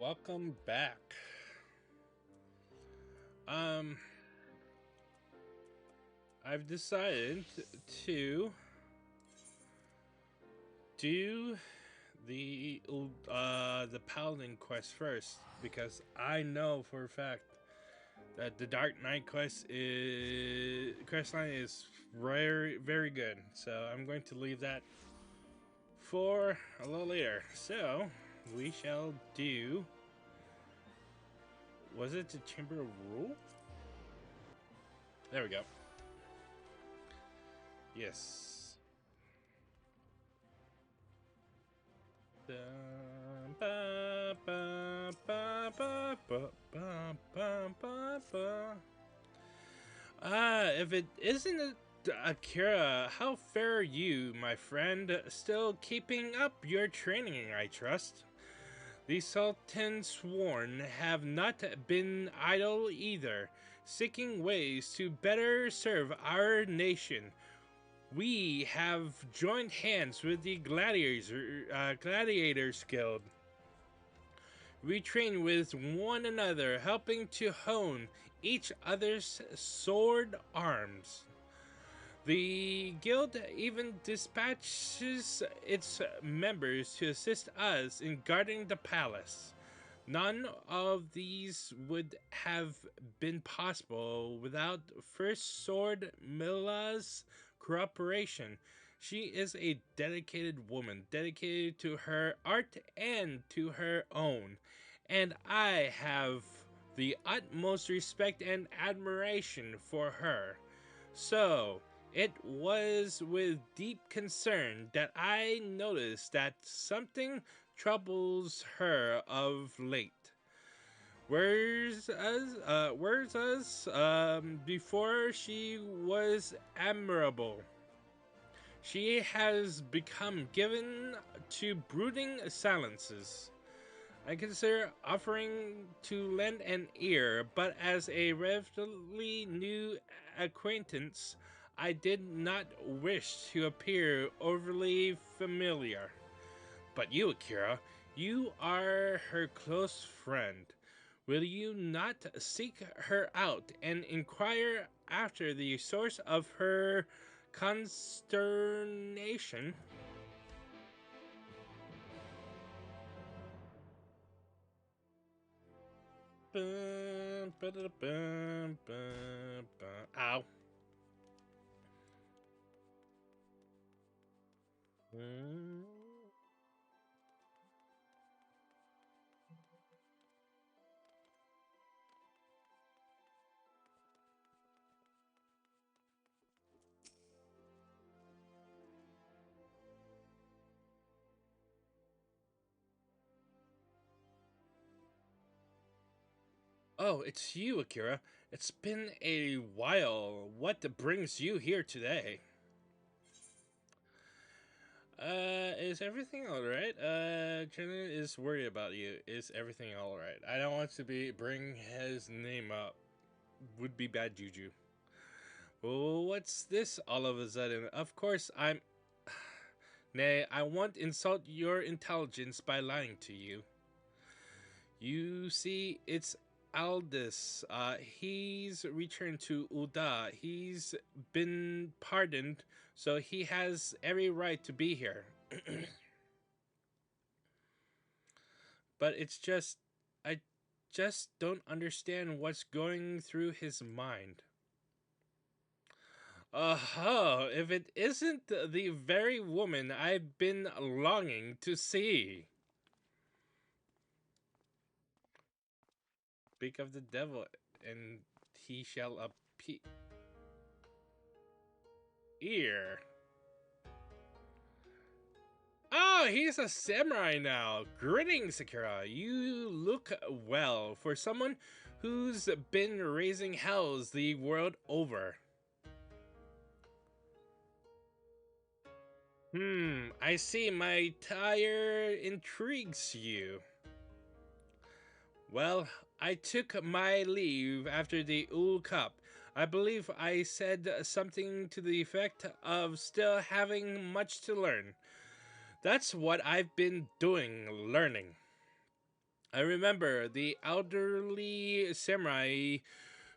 welcome back. Um, I've decided to do the Paladin quest first because I know for a fact that the Dark Knight quest line is very good. So I'm going to leave that for a little later. So we shall do. Was it the Chamber of Rule? There we go. Yes. If it isn't Akira, how fare you, my friend? Still keeping up your training, I trust. The Sultan Sworn have not been idle either, seeking ways to better serve our nation. We have joined hands with the Gladiators Guild. We train with one another, helping to hone each other's sword arms. The guild even dispatches its members to assist us in guarding the palace. None of these would have been possible without First Sword Mila's cooperation. She is a dedicated woman, dedicated to her art and to her own, and I have the utmost respect and admiration for her. So, it was with deep concern that I noticed that something troubles her of late. Whereas before she was admirable, she has become given to brooding silences. I consider offering to lend an ear, but as a relatively new acquaintance, I did not wish to appear overly familiar. But you, Akira, you are her close friend. Will you not seek her out and inquire after the source of her consternation? Ow. Oh, it's you, Akira. It's been a while. What brings you here today? Is everything alright? Jenna is worried about you. Is everything alright? I don't want to bring his name up. Would be bad juju. Well, what's this all of a sudden? Of course I'm... Nay, I won't insult your intelligence by lying to you. You see, it's Aldous. He's returned to Uda. He's been pardoned, so he has every right to be here. But it's just, I just don't understand what's going through his mind. Oh, if it isn't the very woman I've been longing to see. Speak of the devil, and he shall appear. Oh, he's a samurai now. Greetings, Sakura. You look well for someone who's been raising hells the world over. I see my tire intrigues you. Well, I took my leave after the Ul Cup. I believe I said something to the effect of still having much to learn. That's what I've been doing, learning. I remember the elderly samurai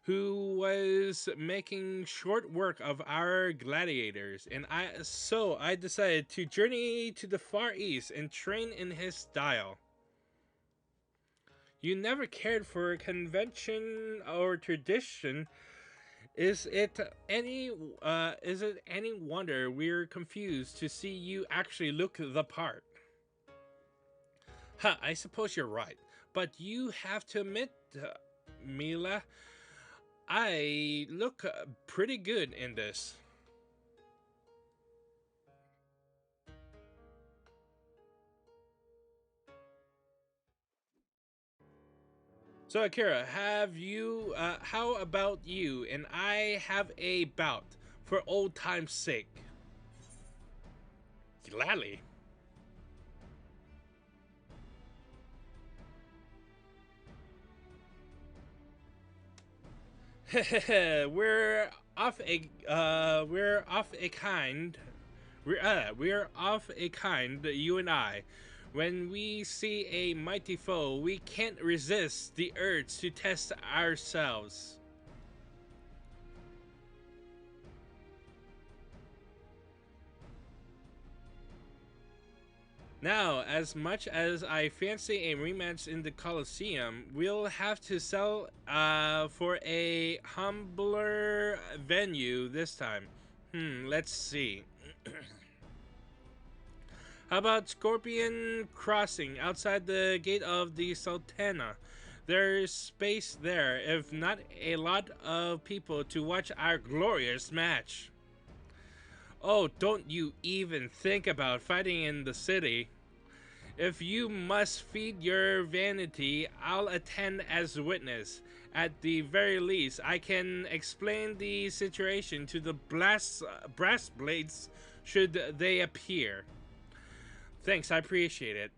who was making short work of our gladiators, and I decided to journey to the Far East and train in his style. You never cared for convention or tradition. Is it any wonder we're confused to see you actually look the part? Huh, I suppose you're right. But you have to admit, Mila, I look pretty good in this. So Akira, how about you and I have a bout for old time's sake? Gladly. We're off a kind. We're off a kind, you and I. When we see a mighty foe, we can't resist the urge to test ourselves. Now, as much as I fancy a rematch in the Colosseum, we'll have to sell for a humbler venue this time. Let's see. How about Scorpion Crossing outside the gate of the Sultana? There's space there, if not a lot of people to watch our glorious match. Oh, don't you even think about fighting in the city. If you must feed your vanity, I'll attend as witness. At the very least, I can explain the situation to the brass blades should they appear. Thanks, I appreciate it.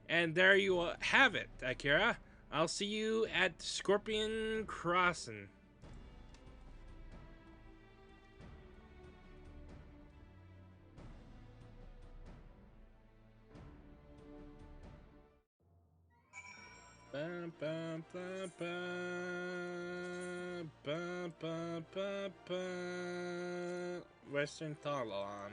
And there you have it, Akira. I'll see you at Scorpion Crossing. Bum, bum, bum, bum, bum, bum, bum, bum. Western Talon.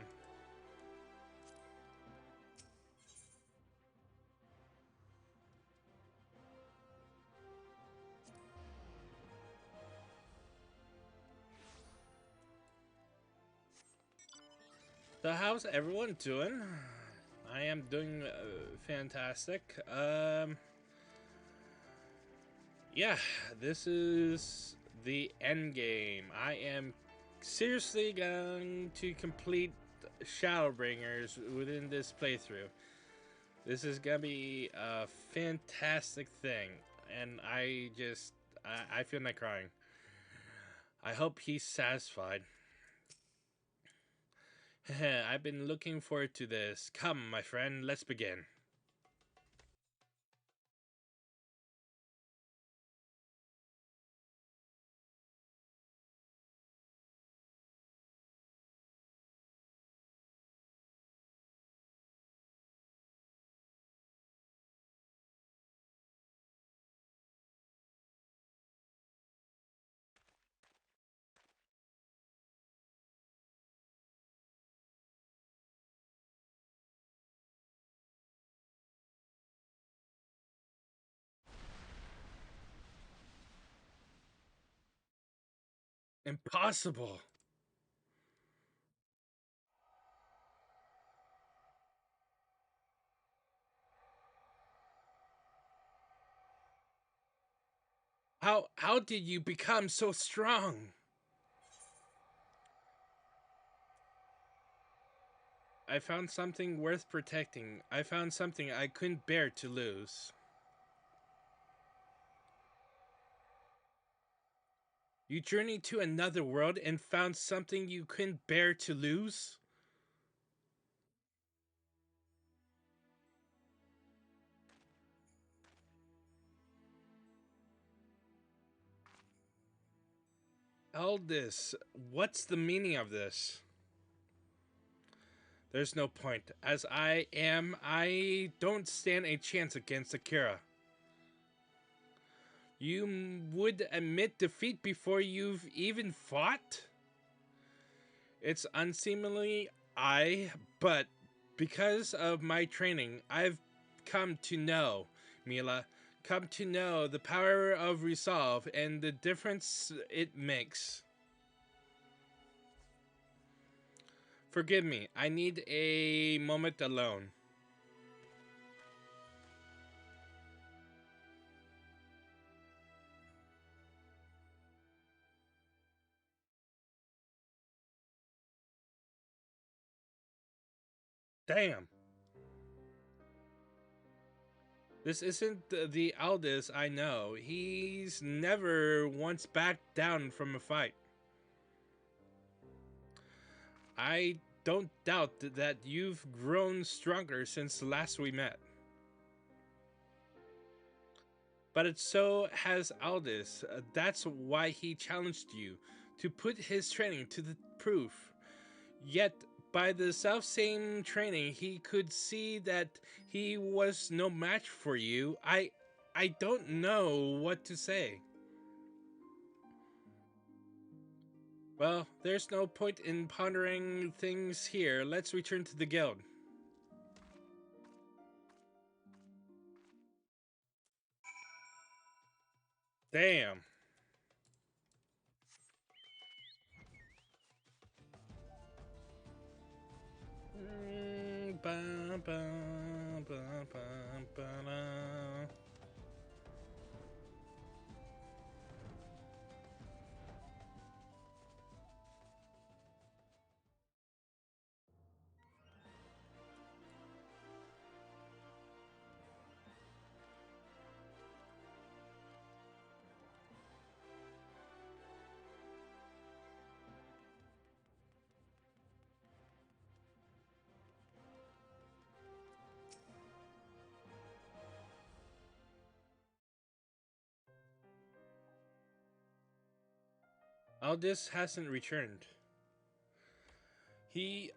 So how's everyone doing? I am doing fantastic. Yeah, this is the end game. I am seriously going to complete Shadowbringers within this playthrough. This is gonna be a fantastic thing, and I feel like crying. I hope he's satisfied. I've been looking forward to this. Come, my friend, let's begin. Impossible. How did you become so strong? I found something worth protecting. I found something I couldn't bear to lose. You journeyed to another world and found something you couldn't bear to lose? All this, what's the meaning of this? There's no point. As I don't stand a chance against Akira. You would admit defeat before you've even fought? It's unseemly, but because of my training, I've come to know, Mila, come to know the power of resolve and the difference it makes. Forgive me, I need a moment alone. Damn. This isn't the Aldous I know. He's never once backed down from a fight. I don't doubt that you've grown stronger since last we met. But it so has Aldous. That's why he challenged you, to put his training to the proof. Yet, by the self same training, he could see that he was no match for you. I don't know what to say. Well, there's no point in pondering things here. Let's return to the guild. Damn. Ba, ba, ba, ba, ba, da. Aldous hasn't returned.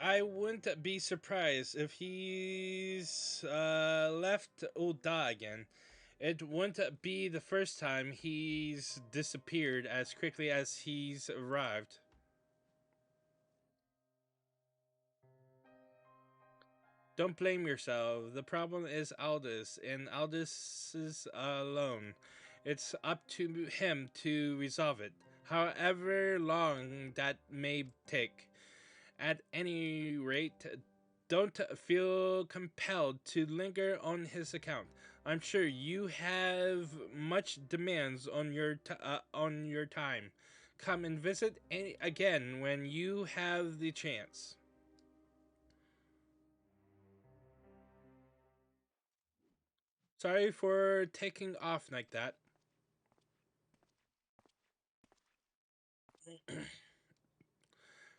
I wouldn't be surprised if he's left Ul'dah again. It wouldn't be the first time he's disappeared as quickly as he's arrived. Don't blame yourself. The problem is Aldous, and Aldous is alone. It's up to him to resolve it, however long that may take. At any rate, don't feel compelled to linger on his account. I'm sure you have much demands on your time. Come and visit again when you have the chance. Sorry for taking off like that.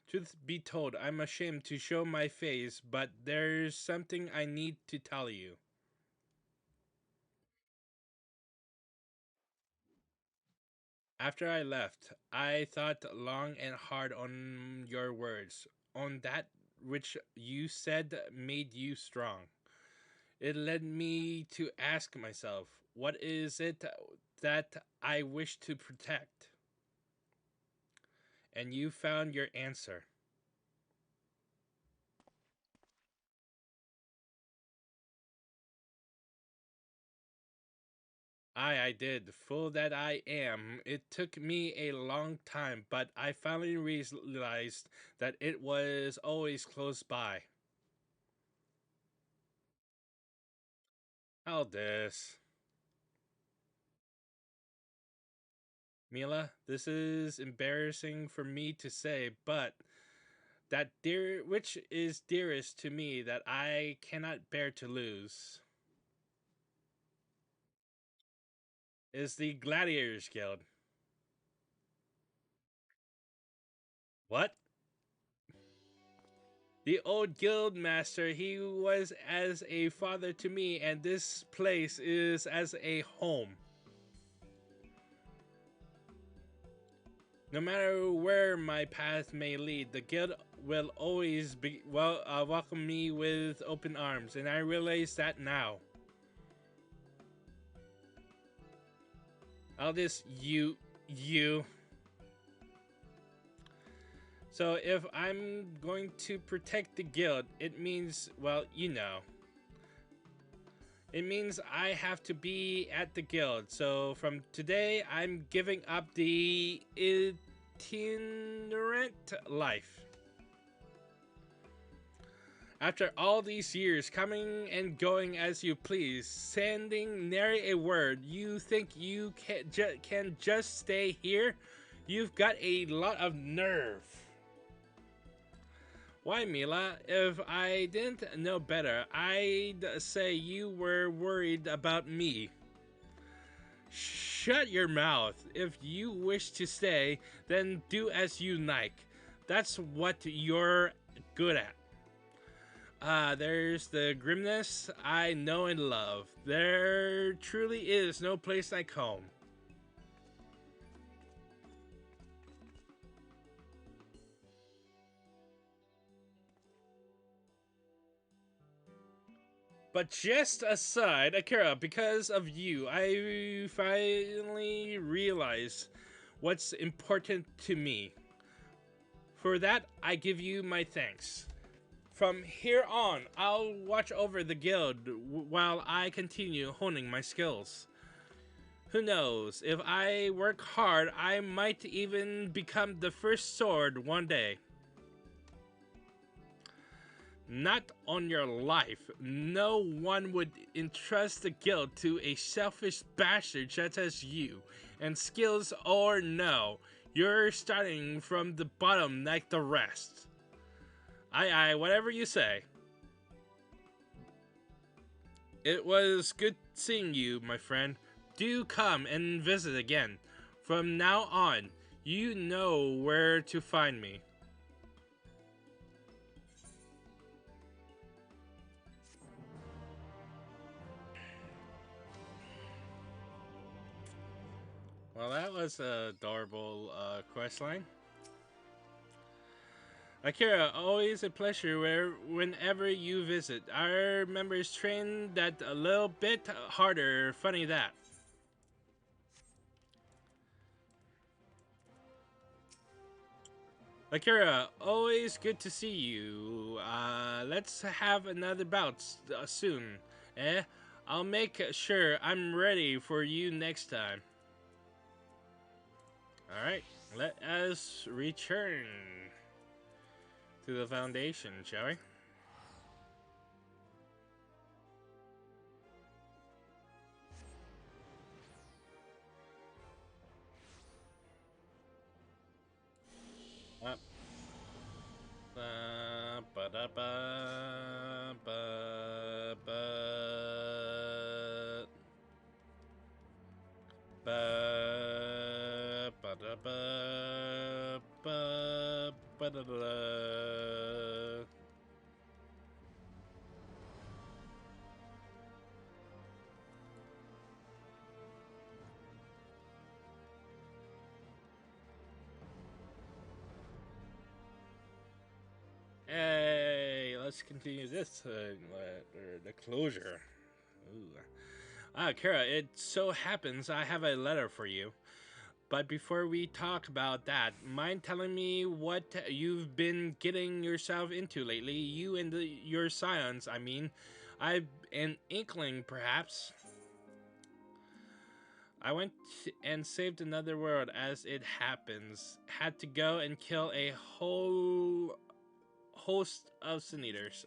Truth be told, I'm ashamed to show my face, but there's something I need to tell you. After I left, I thought long and hard on your words, on that which you said made you strong. It led me to ask myself, what is it that I wish to protect? And you found your answer. I did. Fool that I am. It took me a long time, but I finally realized that it was always close by. How this? Mila, this is embarrassing for me to say, but that dear which is dearest to me that I cannot bear to lose is the Gladiators Guild. What? The old guild master, he was as a father to me, and this place is as a home. No matter where my path may lead, the guild will always be welcome me with open arms, and I realize that now. Aldous, you. So if I'm going to protect the guild, it means, well, you know. It means I have to be at the guild. So from today, I'm giving up the itinerant life. After all these years coming and going as you please, sending nary a word, you think you can just stay here? You've got a lot of nerve. Why, Mila? If I didn't know better, I'd say you were worried about me. Shut your mouth. If you wish to stay, then do as you like. That's what you're good at. There's the grimness I know and love. There truly is no place like home. But just aside, Akira, because of you, I finally realized what's important to me. For that, I give you my thanks. From here on, I'll watch over the guild while I continue honing my skills. Who knows, if I work hard, I might even become the first sword one day. Not on your life. No one would entrust the guild to a selfish bastard such as you. And skills or no, you're starting from the bottom like the rest. Aye, whatever you say. It was good seeing you, my friend. Do come and visit again. From now on, you know where to find me. Well, that was a adorable quest line. Akira, always a pleasure whenever you visit. Our members train that a little bit harder. Funny that. Akira, always good to see you. Let's have another bout soon. Eh? I'll make sure I'm ready for you next time. Alright, let us return to the foundation, shall we? Up. Ba da ba ba ba ba ba da ba ba ba da da. Hey, let's continue this the closure. Ooh. Kara, it so happens I have a letter for you. But before we talk about that, mind telling me what you've been getting yourself into lately? You and your scions, I mean. I've an inkling, perhaps. I went and saved another world as it happens. Had to go and kill a whole host of sin eaters.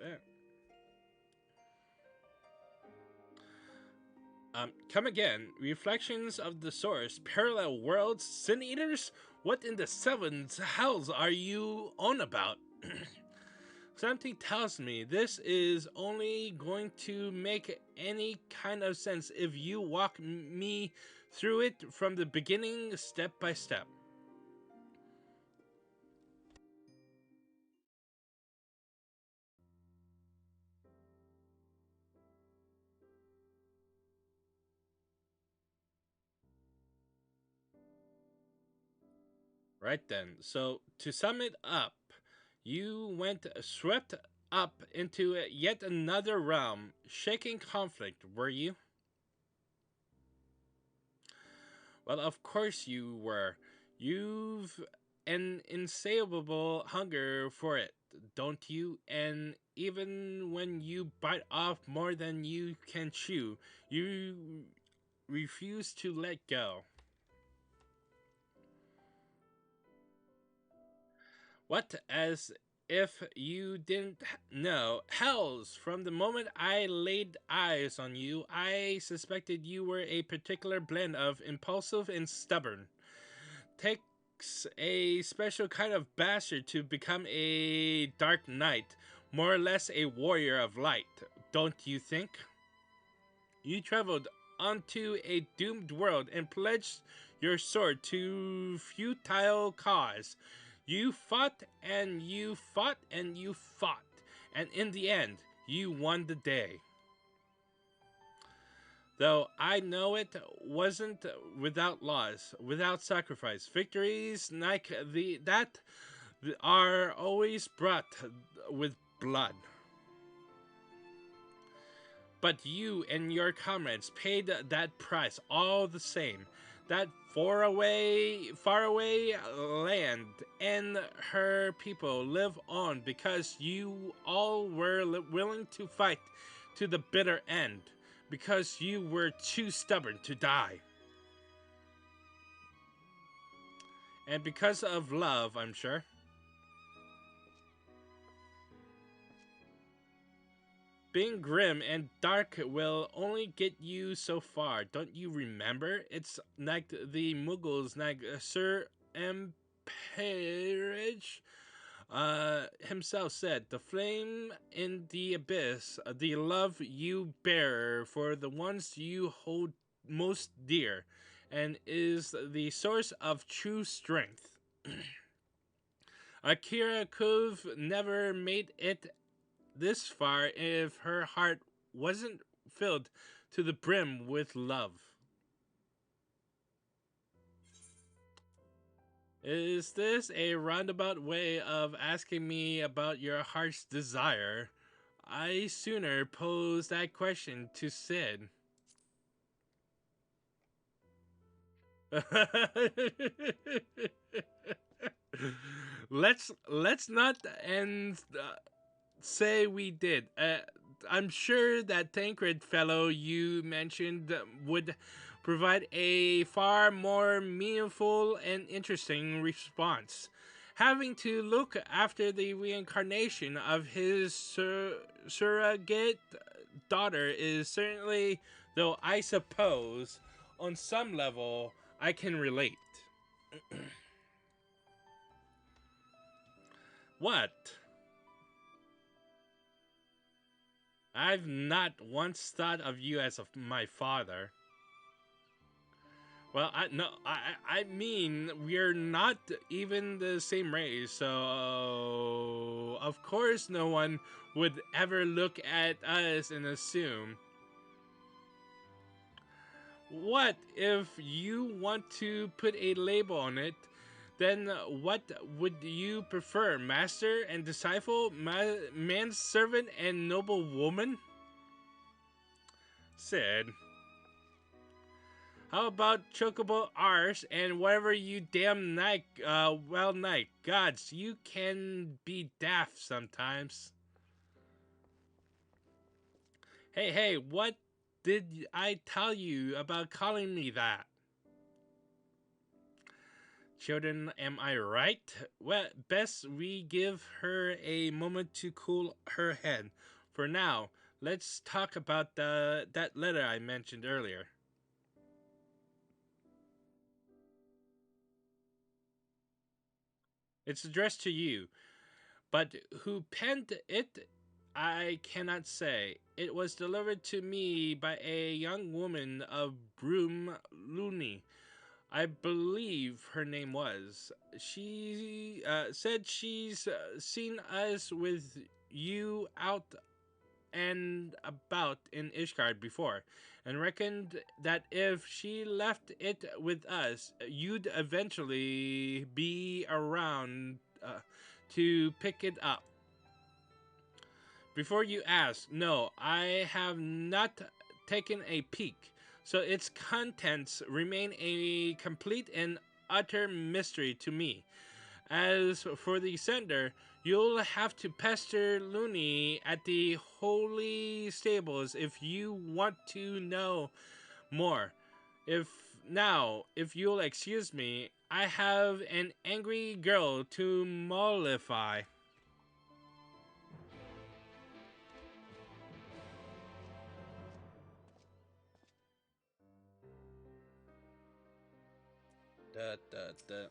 Come again. Reflections of the source. Parallel worlds. Sin eaters? What in the seventh hells are you on about? Something tells me this is only going to make any kind of sense if you walk me through it from the beginning, step by step. Right then. So, to sum it up, You went swept up into yet another realm, shaking conflict, were you? Well, of course you were. You've an insatiable hunger for it, don't you? And even when you bite off more than you can chew, you refuse to let go. What, as if you didn't know? Hells, from the moment I laid eyes on you, I suspected you were a particular blend of impulsive and stubborn. Takes a special kind of bastard to become a dark knight, more or less a warrior of light, don't you think? You traveled onto a doomed world and pledged your sword to futile cause. You fought and you fought and you fought, and in the end, you won the day. Though I know it wasn't without loss, without sacrifice. Victories like the that are always brought with blood. But you and your comrades paid that price all the same. That far away land and her people live on because you all were willing to fight to the bitter end, because you were too stubborn to die. And because of love, I'm sure. Being grim and dark will only get you so far. Don't you remember? It's like the Mughals, like Sir Emperage himself said, the flame in the abyss, the love you bear for the ones you hold most dear, and is the source of true strength. Akira Kuv never made it this far if her heart wasn't filled to the brim with love. Is this a roundabout way of asking me about your heart's desire? I sooner pose that question to Sid. let's not and say we did. I'm sure that Tancred fellow you mentioned would provide a far more meaningful and interesting response. Having to look after the reincarnation of his surrogate daughter is certainly, though I suppose, on some level, I can relate. What? I've not once thought of you as my father. Well, I no, I mean we're not even the same race, so of course no one would ever look at us and assume. What if you want to put a label on it? Then what would you prefer, master and disciple, manservant and noble woman? Said. How about chocobo arse and whatever you damn night, night gods, you can be daft sometimes. Hey, what did I tell you about calling me that? Children, am I right? Well, best we give her a moment to cool her head. For now, let's talk about that letter I mentioned earlier. It's addressed to you, but who penned it, I cannot say. It was delivered to me by a young woman of Broom Looney. I believe her name was. She said she's seen us with you out and about in Ishgard before, and reckoned that if she left it with us, you'd eventually be around to pick it up. Before you ask, no, I have not taken a peek, so its contents remain a complete and utter mystery to me. As for the sender, you'll have to pester Looney at the Holy Stables if you want to know more. If you'll excuse me, I have an angry girl to mollify. Da, da, da.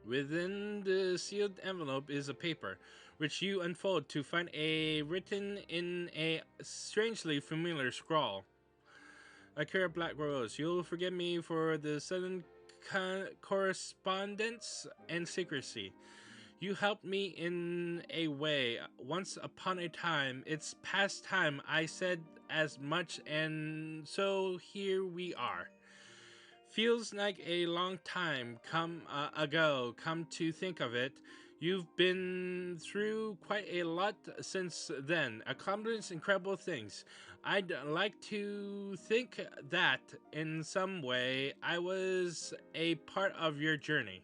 Within the sealed envelope is a paper, which you unfold to find a written in a strangely familiar scrawl. Akira Black Rose, you'll forgive me for the sudden correspondence and secrecy. You helped me in a way. Once upon a time, it's past time I said as much, and so here we are. Feels like a long time ago, come to think of it. You've been through quite a lot since then, accomplished incredible things. I'd like to think that in some way I was a part of your journey.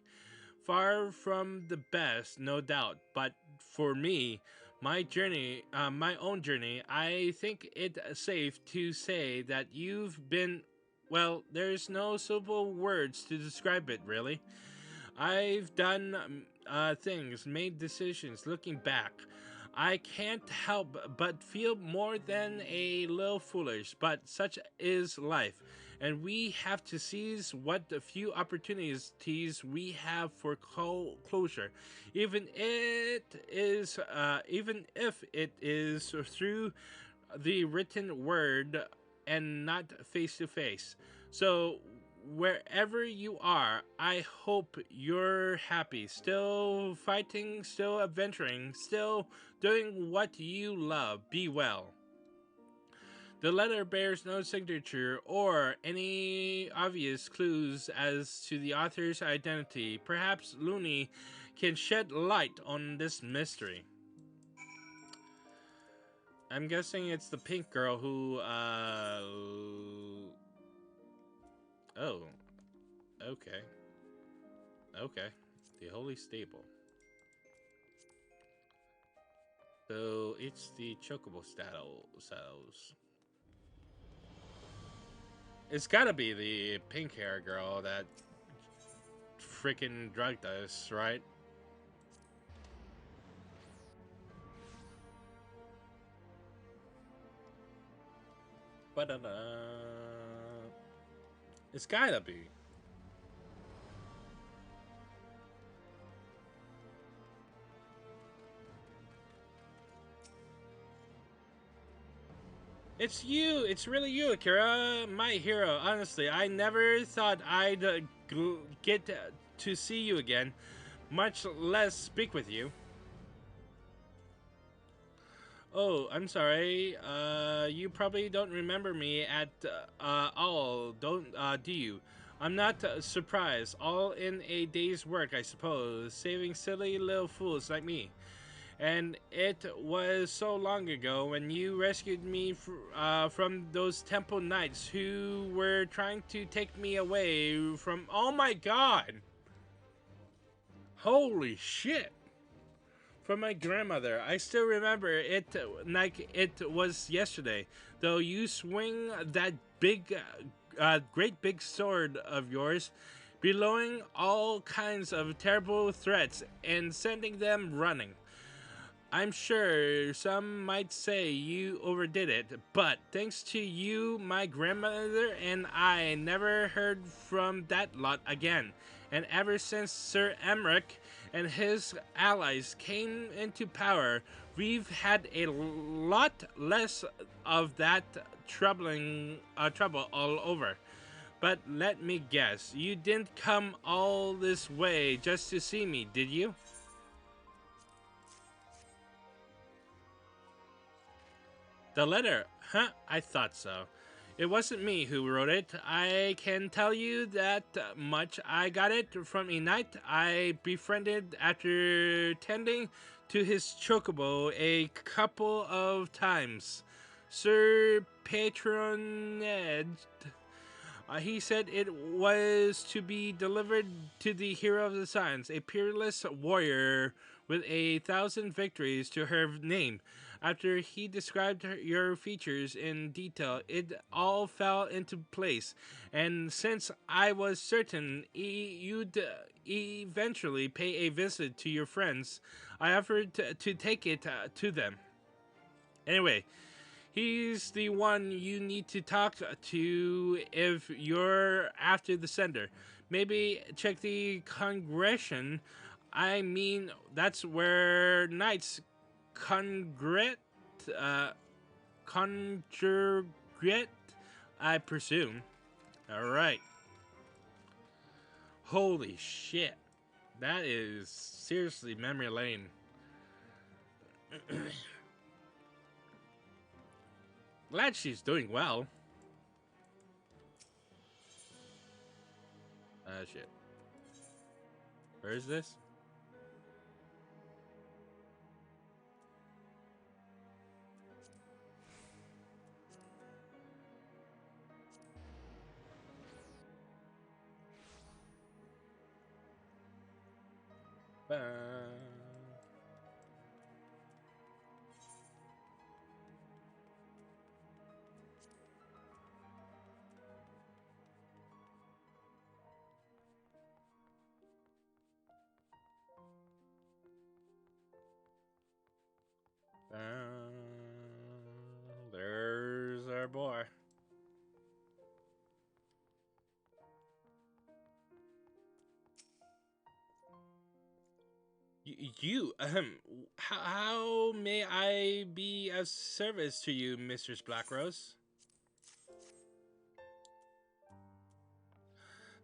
Far from the best, no doubt, but for me, my own journey, I think it safe to say that you've been, well, there's no suitable words to describe it, really. I've done things, made decisions. Looking back, I can't help but feel more than a little foolish, but such is life. And we have to seize what few opportunities we have for closure, even if it is through the written word and not face to face. So wherever you are, I hope you're happy, still fighting, still adventuring, still doing what you love. Be well. The letter bears no signature or any obvious clues as to the author's identity. Perhaps Looney can shed light on this mystery. I'm guessing it's the pink girl who, Oh, okay. Okay. The Holy Stable. So it's the Chocobo saddles. It's gotta be the pink hair girl that freaking drugged us, right? But it's gotta be. It's you. It's really you, Akira. My hero. Honestly, I never thought I'd get to see you again, much less speak with you. Oh, I'm sorry. You probably don't remember me at all, don't do you? I'm not surprised. All in a day's work, I suppose, saving silly little fools like me. And it was so long ago when you rescued me from those temple knights who were trying to take me away from. Oh my god! Holy shit! From my grandmother. I still remember it like it was yesterday. Though you swing that great big sword of yours, bellowing all kinds of terrible threats and sending them running. I'm sure some might say you overdid it, but thanks to you, my grandmother and I never heard from that lot again. And ever since Sir Emmerich and his allies came into power, we've had a lot less of that trouble all over. But let me guess, you didn't come all this way just to see me, did you? The letter? Huh? I thought so. It wasn't me who wrote it. I can tell you that much. I got it from a knight I befriended after tending to his chocobo a couple of times. Sir Patroned. He said it was to be delivered to the hero of the signs, a peerless warrior with 1,000 victories to her name. After he described your features in detail, it all fell into place. And since I was certain you'd eventually pay a visit to your friends, I offered to take it to them. Anyway, he's the one you need to talk to if you're after the sender. Maybe check the congregation. I mean, that's where knights congregate, uh, congregate, I presume. All right. Holy shit. That is seriously memory lane. Glad she's doing well. Shit. Where is this? Ba- There's our boy. How may I be of service to you, Mistress Blackrose?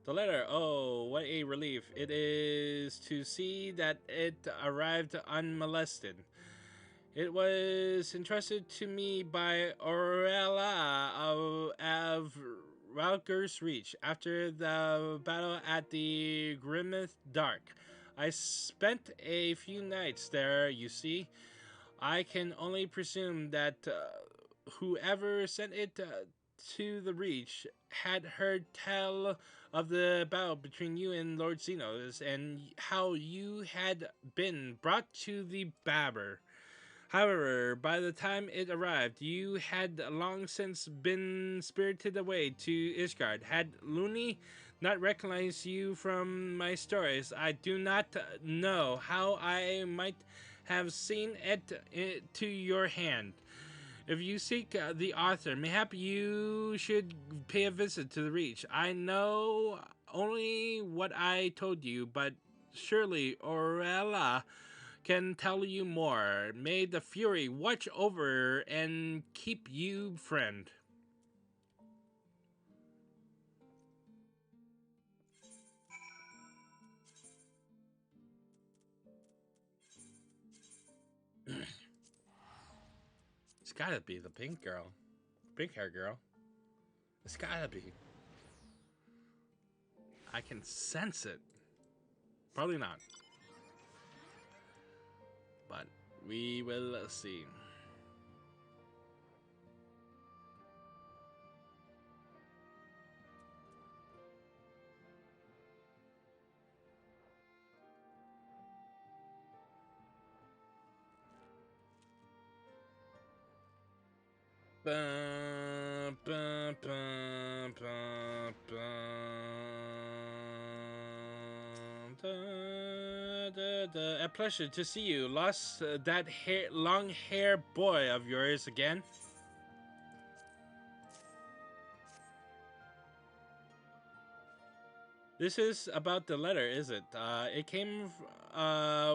The letter, oh, what a relief it is to see that it arrived unmolested. It was entrusted to me by Orella of Rauger's Reach after the battle at the Grimmeth Dark. I spent a few nights there, you see. I can only presume that whoever sent it to the Reach had heard tell of the battle between you and Lord Xenos and how you had been brought to the Babber. However, by the time it arrived, you had long since been spirited away to Ishgard. Had Looney not recognized you from my stories, I do not know how I might have seen it to your hand. If you seek the author, mayhap you should pay a visit to the Reach. I know only what I told you, but surely Orella can tell you more. May the Fury watch over and keep you, friend. It's gotta be the pink girl. Pink hair girl. It's gotta be. I can sense it. Probably not. But we will see. Bum, bum, bum, bum, bum. Da, da, da. A pleasure to see you. Lost that long hair boy of yours again. This is about the letter, is it? It came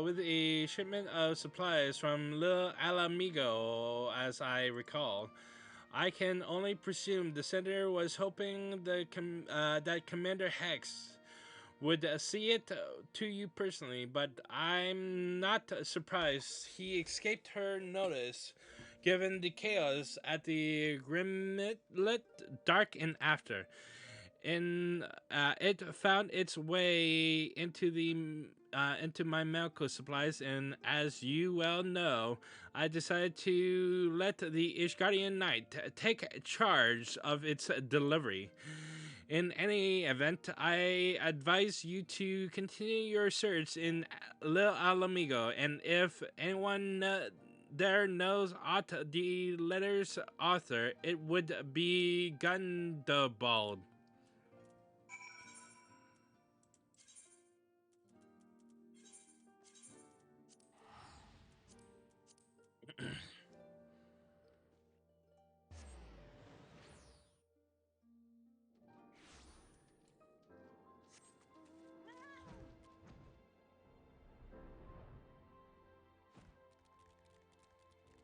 with a shipment of supplies from Lil Alamigo, as I recall. I can only presume the sender was hoping that Commander Hex would see it to you personally, but I'm not surprised he escaped her notice, given the chaos at the Grimlet dark and after. And it found its way into my medical supplies, and as you well know, I decided to let the Ishgardian Knight take charge of its delivery. In any event, I advise you to continue your search in Lil Alamigo, and if anyone there knows aught the letter's author, it would be Gundobald.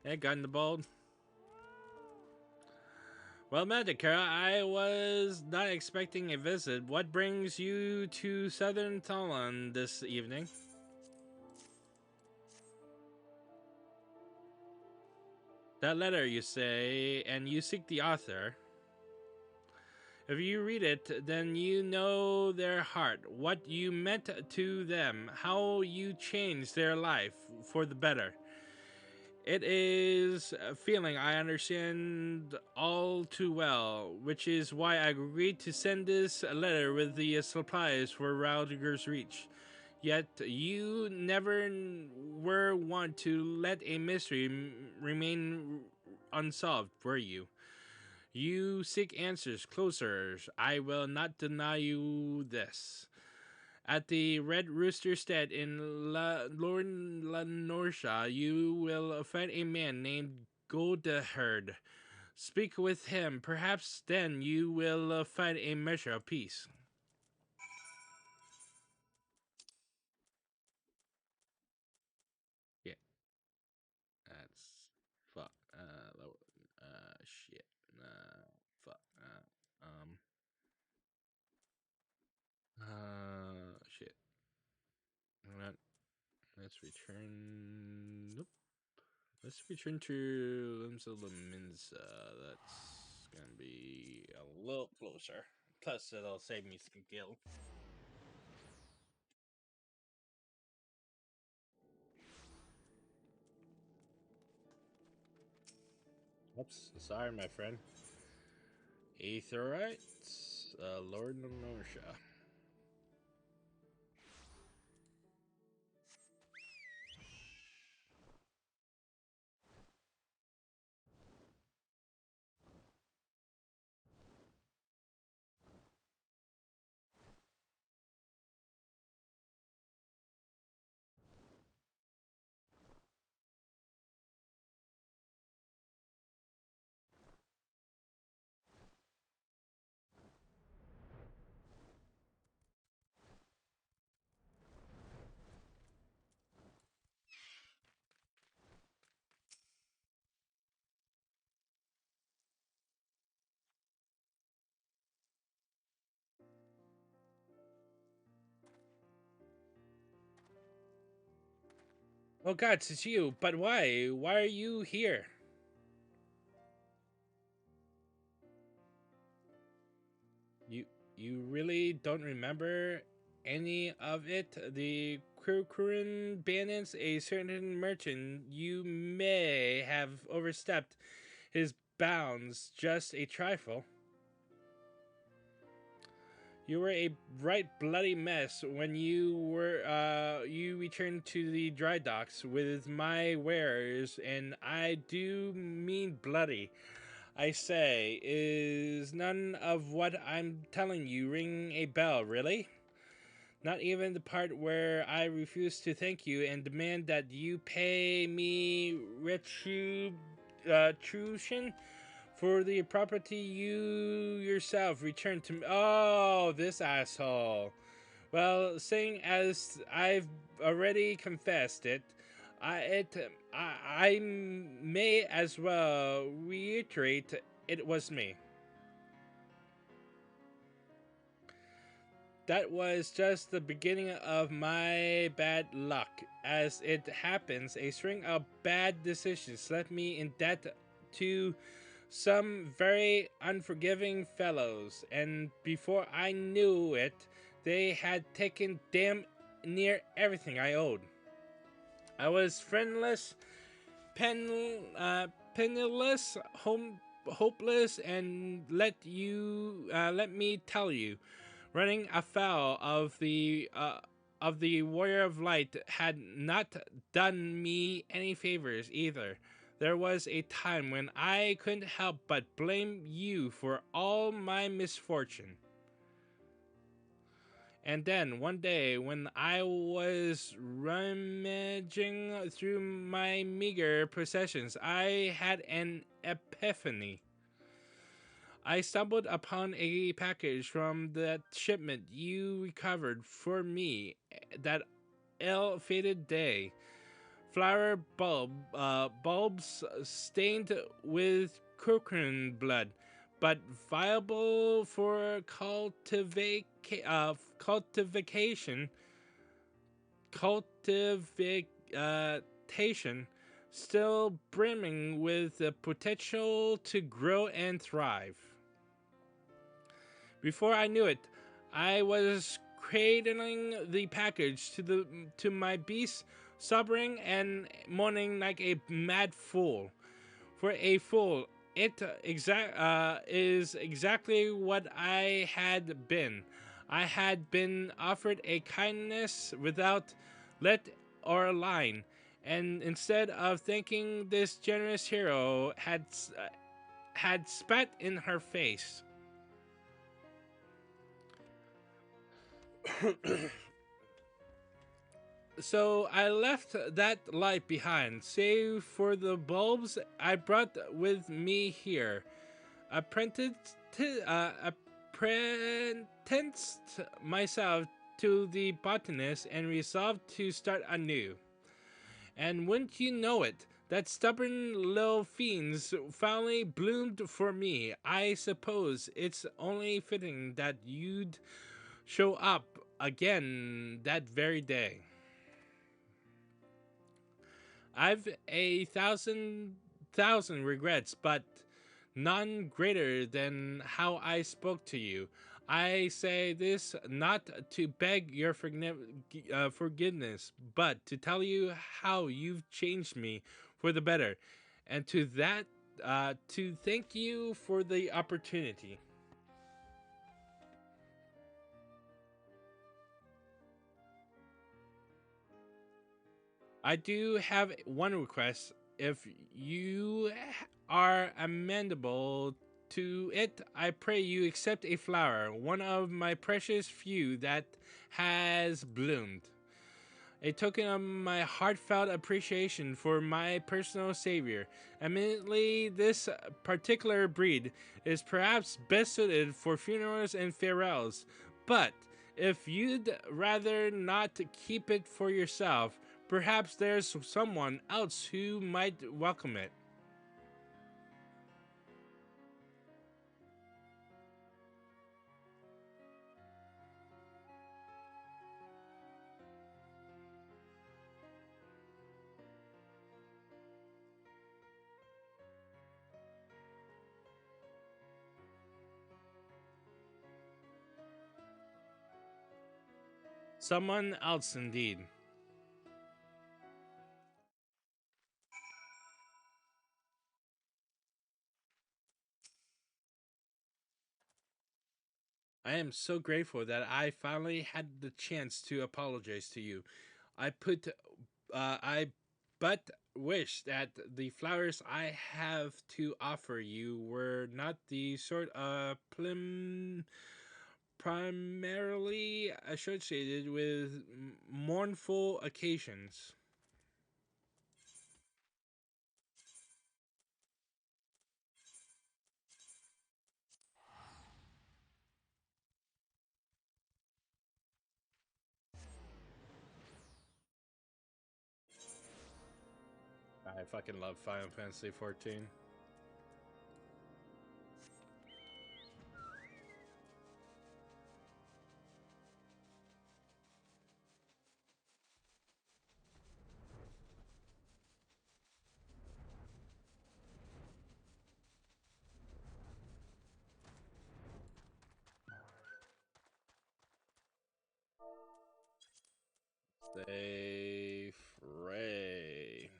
Hey, Gundobald. Well, Medicare, I was not expecting a visit. What brings you to Southern Thailand this evening? That letter, you say, and you seek the author. If you read it, then you know their heart, what you meant to them, how you changed their life for the better. It is a feeling I understand all too well, which is why I agreed to send this letter with the supplies for Raudiger's Reach. Yet you never were one to let a mystery remain unsolved, were you? You seek answers closer. I will not deny you this. At the Red Rooster Stead in Lornorsha, you will find a man named Goldeherd. Speak with him. Perhaps then you will find a measure of peace. Yeah, that's fuck. Shit. Fuck. Shit. Alright, let's return. Nope. Let's return to Limbs of Laminza. That's gonna be a little closer. Plus, it'll save me some guilt. Oops, sorry, my friend. Aetherites, Lord Nonosha. Oh God, it's you. But why? Why are you here? You you really don't remember any of it? The Kurkurin bandits, a certain merchant, you may have overstepped his bounds just a trifle. You were a right bloody mess when you returned to the dry docks with my wares, and I do mean bloody. I say, is none of what I'm telling you ring a bell, really? Not even the part where I refuse to thank you and demand that you pay me retribution for the property you yourself returned to me. Oh, this asshole. Well, seeing as I've already confessed it, I may as well reiterate it was me. That was just the beginning of my bad luck. As it happens, a string of bad decisions left me in debt to some very unforgiving fellows, and before I knew it, they had taken damn near everything I owed. I was friendless, penniless, hopeless, and let me tell you, running afoul of the warrior of light had not done me any favors either. There was a time when I couldn't help but blame you for all my misfortune. And then one day, when I was rummaging through my meager possessions, I had an epiphany. I stumbled upon a package from that shipment you recovered for me that ill-fated day. Flower bulbs stained with Kurkun blood, but viable for cultivation, cultivation, still brimming with the potential to grow and thrive. Before I knew it, I was cradling the package to my beast, sobbing and moaning like a mad fool. For a fool, is exactly what I had been. I had been offered a kindness without let or line, and instead of thanking this generous hero, had spat in her face. So I left that life behind, save for the bulbs I brought with me here. Apprenticed, apprenticed myself to the botanist and resolved to start anew. And wouldn't you know it, that stubborn little fiends finally bloomed for me. I suppose it's only fitting that you'd show up again that very day. I've a thousand regrets, but none greater than how I spoke to you. I say this not to beg your forgiveness, but to tell you how you've changed me for the better, and to thank you for the opportunity. I do have one request. If you are amenable to it, I pray you accept a flower, one of my precious few that has bloomed. A token of my heartfelt appreciation for my personal savior. Admittedly, this particular breed is perhaps best suited for funerals and farewells, but if you'd rather not keep it for yourself, perhaps there's someone else who might welcome it. Someone else, indeed. I am so grateful that I finally had the chance to apologize to you. I but wish that the flowers I have to offer you were not the sort of primarily associated with mournful occasions. I fucking love Final Fantasy XIV. They fray.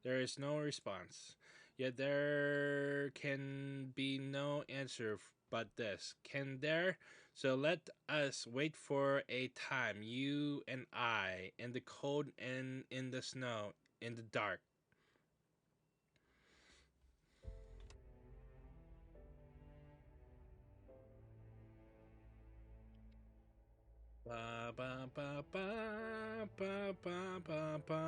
There is no response. Yet there can be no answer but this. Can there? So let us wait for a time, you and I, in the cold and in the snow, in the dark. Ba ba ba ba ba ba ba ba.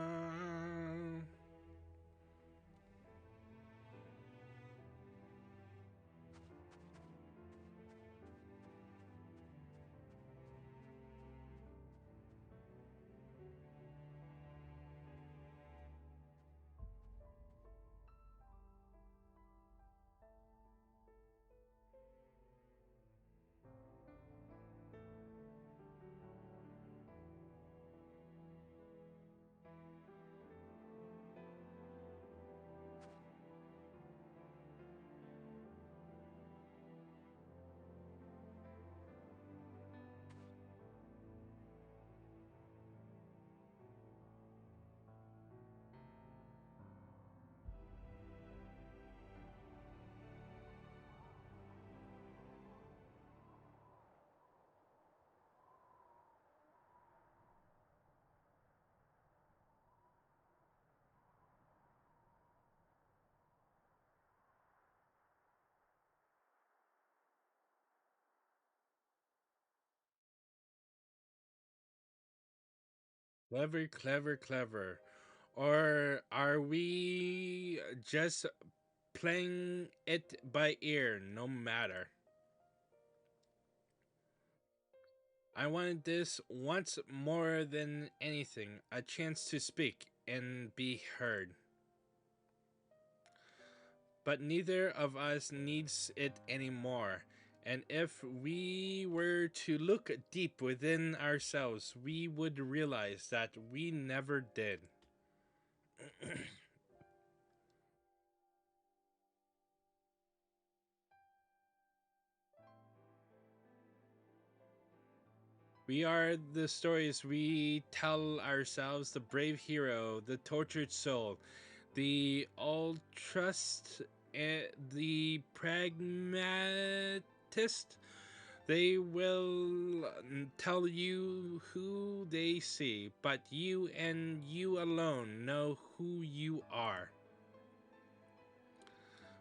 Clever, clever, clever. Or are we just playing it by ear, no matter? I wanted this once more than anything, a chance to speak and be heard. But neither of us needs it anymore. And if we were to look deep within ourselves, we would realize that we never did. We are the stories we tell ourselves, the brave hero, the tortured soul, the all trust, the pragmatist. They will tell you who they see, but you and you alone know who you are.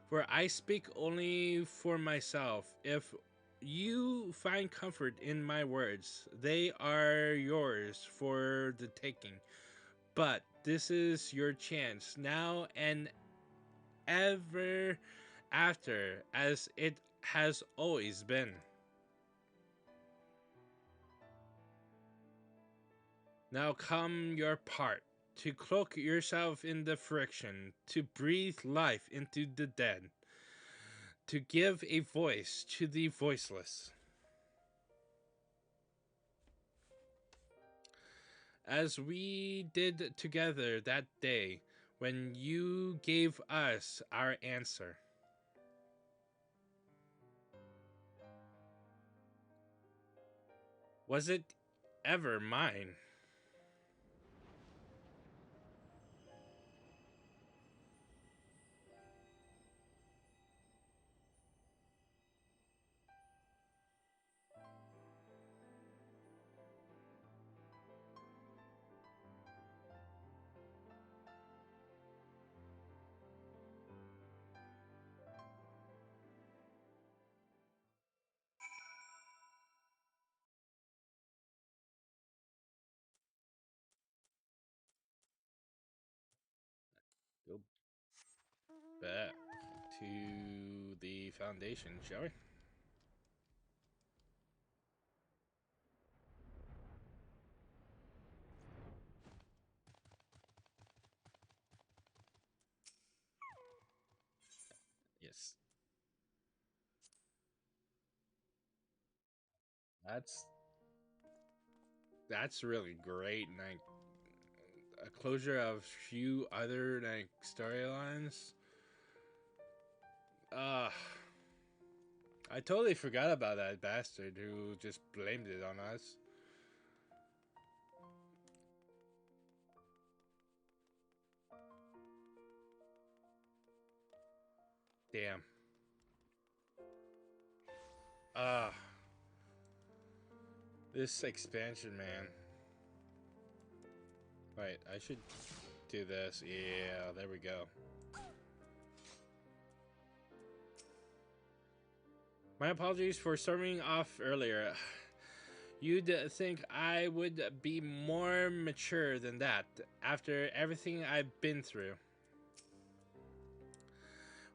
For I speak only for myself. If you find comfort in my words, they are yours for the taking. But this is your chance now and ever after, as it has always been. Now come your part, to cloak yourself in the friction, to breathe life into the dead, to give a voice to the voiceless. As we did together that day when you gave us our answer. Was it ever mine? Go back to the foundation, shall we? Yes. That's that's really great. And like a closure of few other like storylines. Uh I totally forgot about that bastard who just blamed it on us. Damn. Ah. This expansion, man. Right, I should do this. Yeah, there we go. My apologies for storming off earlier. You'd think I would be more mature than that after everything I've been through.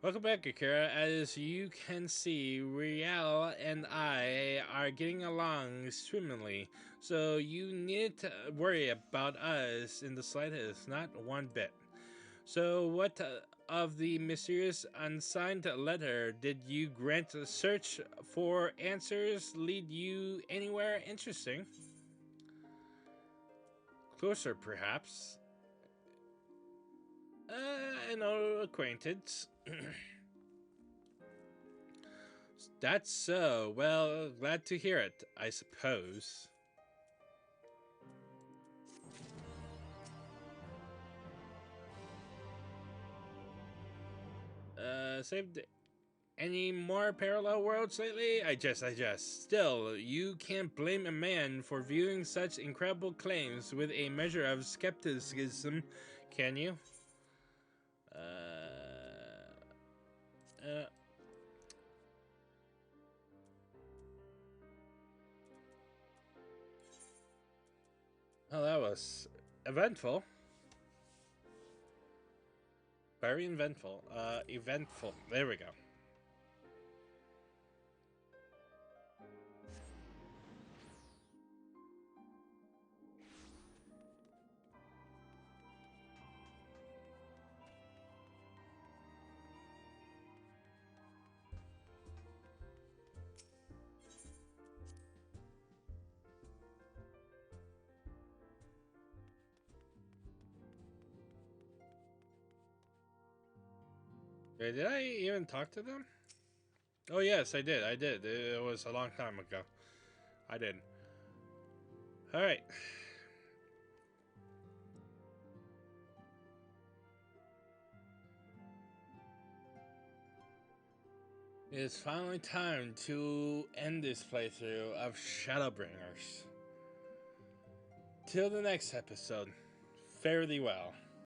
Welcome back, Akira. As you can see, Riel and I are getting along swimmingly, so you needn't worry about us in the slightest, not one bit. So, what of the mysterious unsigned letter? Did you grant a search for answers lead you anywhere interesting? Closer, perhaps. An old acquaintance. That's so. Well, glad to hear it, I suppose. Saved any more parallel worlds lately? I just. Still, you can't blame a man for viewing such incredible claims with a measure of skepticism, can you? Uh, well, that was eventful. Very eventful. Eventful. There we go. Wait, did I even talk to them? Oh, yes, I did. I did. It was a long time ago. I did. Alright. It's finally time to end this playthrough of Shadowbringers. Till the next episode, fare thee well.